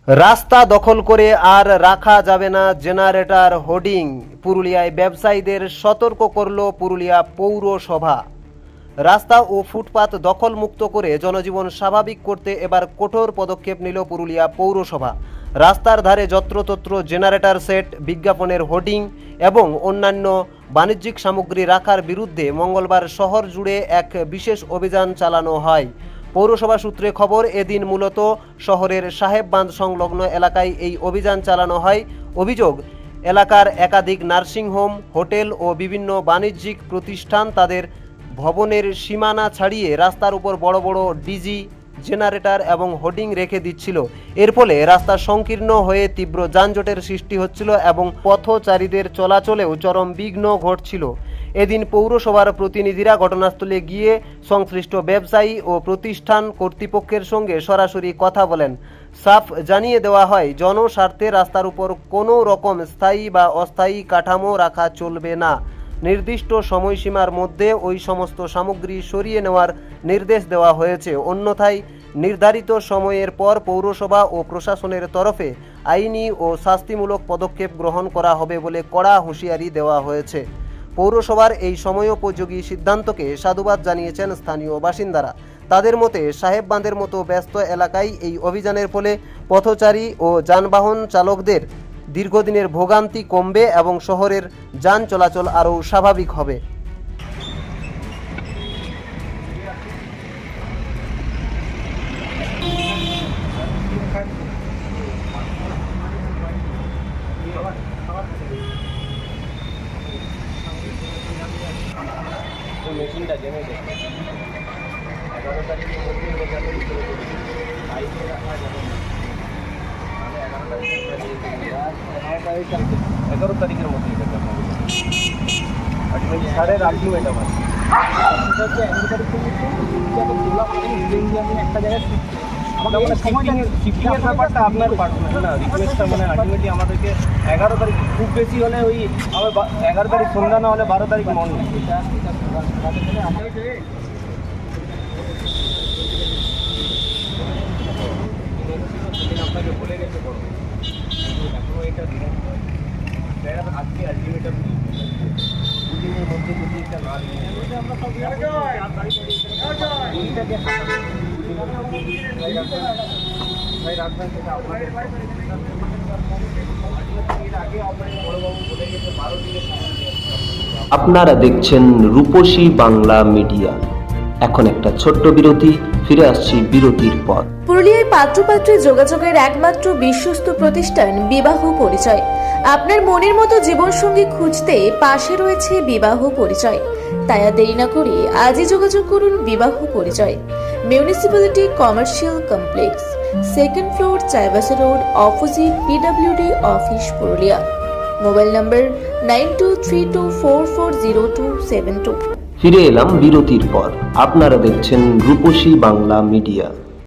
রাস্তা দখল করে আর রাখা যাবে না জেনারেটর হোর্ডিং। পুরুলিয়ায় ব্যবসায়ীদের সতর্ক করল পুরুলিয়া পৌরসভা। রাস্তা ও ফুটপাত দখল মুক্ত করে জনজীবন স্বাভাবিক করতে এবার কঠোর পদক্ষেপ নিল পুরুলিয়া পৌরসভা। রাস্তার ধারে যত্রতত্র জেনারেটর সেট, বিজ্ঞাপনের হোর্ডিং এবং অন্যান্য বাণিজ্যিক সামগ্রী রাখার বিরুদ্ধে মঙ্গলবার শহর জুড়ে এক বিশেষ অভিযান চালানো হয়। পৌরসভা সূত্রে খবর, এদিন মূলত শহরের সাহেববাঁধ সংলগ্ন এলাকায় এই অভিযান চালানো হয়। অভিযোগ, এলাকার একাধিক নার্সিংহোম, হোটেল ও বিভিন্ন বাণিজ্যিক প্রতিষ্ঠান তাদের ভবনের সীমানা ছাড়িয়ে রাস্তার উপর বড় বড় ডিজি, জেনারেটর এবং হোর্ডিং রেখে দিচ্ছিল। এর ফলে রাস্তা সংকীর্ণ হয়ে তীব্র যানজটের সৃষ্টি হচ্ছিল এবং পথচারীদের চলাচলেও চরম বিঘ্ন ঘটছিল। এদিন পৌরসভার প্রতিনিধিরা ঘটনাস্থলে গিয়ে সংশ্লিষ্ট ব্যবসায়ী ও প্রতিষ্ঠান কর্তৃপক্ষের সঙ্গে সরাসরি কথা বলেন। সাফ জানিয়ে দেওয়া হয়, জনস্বার্থে রাস্তার উপর কোনো রকম স্থায়ী বা অস্থায়ী কাঠামো রাখা চলবে না। নির্দিষ্ট সময়সীমার মধ্যে ওই সমস্ত সামগ্রী সরিয়ে নেওয়ার নির্দেশ দেওয়া হয়েছে। অন্যথায় নির্ধারিত সময়ের পর পৌরসভা ও প্রশাসনের তরফে আইনি ও শাস্তিমূলক পদক্ষেপ গ্রহণ করা হবে বলে কড়া হুঁশিয়ারি দেওয়া হয়েছে। পৌরসভার এই সময়োপযোগী সিদ্ধান্তকে সাধুবাদ জানিয়েছেন স্থানীয় বাসিন্দারা। তাদের মতে, সাহেববাঁধের মতো ব্যস্ত এলাকায় এই অভিযানের ফলে পথচারী ও যানবাহন চালকদের দীর্ঘদিনের ভোগান্তি কমবে এবং শহরের যান চলাচল আরও স্বাভাবিক হবে। মেশিনটা জেনে দেখে 11 তারিখের মধ্যে রাখা যাবে না, মানে 11 তারিখের মধ্যে সারের আলটিমেট আমার হচ্ছে 11 তারিখ থেকে একটা জায়গায় শিফটিংয়ের ব্যাপারটা আপনার পারবেন না। রিকোয়েস্টটা মানে আলটিমেটলি আমাদেরকে 11 তারিখ, খুব বেশি হলে ওই আমার 11 তারিখ সন্ধ্যা না হলে 12 তারিখ মর্নিং। আপনাকে বলে গেছে বড় এখনও এটা দিলেন আজকে আলটিমেটাম দুদিনের মধ্যে যদি এটা না আমরা সব ভাই রাখবেন সেটা আপনাদের আগে আপনার বড়বাবু বলে গেছে 12 দিনের। আপনারা দেখছেন রূপসী বাংলা মিডিয়া। এখন একটা ছোট্ট বিরতি, ফিরে আসছি বিরতির পর। পুরুলিয়ায় পাত্রপাত্রী যোগাযোগের একমাত্র বিশ্বস্ত প্রতিষ্ঠান বিবাহ পরিচয়। আপনার মনের মতো জীবনসঙ্গী খুঁজতে পাশে রয়েছে বিবাহ পরিচয়। তাই আর দেরি না করে আজই যোগাযোগ করুন বিবাহ পরিচয়। Municipality commercial complex, 2nd floor, Chaibasa road, opposite PWD office, Purulia. Mobile নম্বর 9232440272। ফিরে এলাম বিরতির পর। আপনারা দেখছেন রূপসী বাংলা মিডিয়া।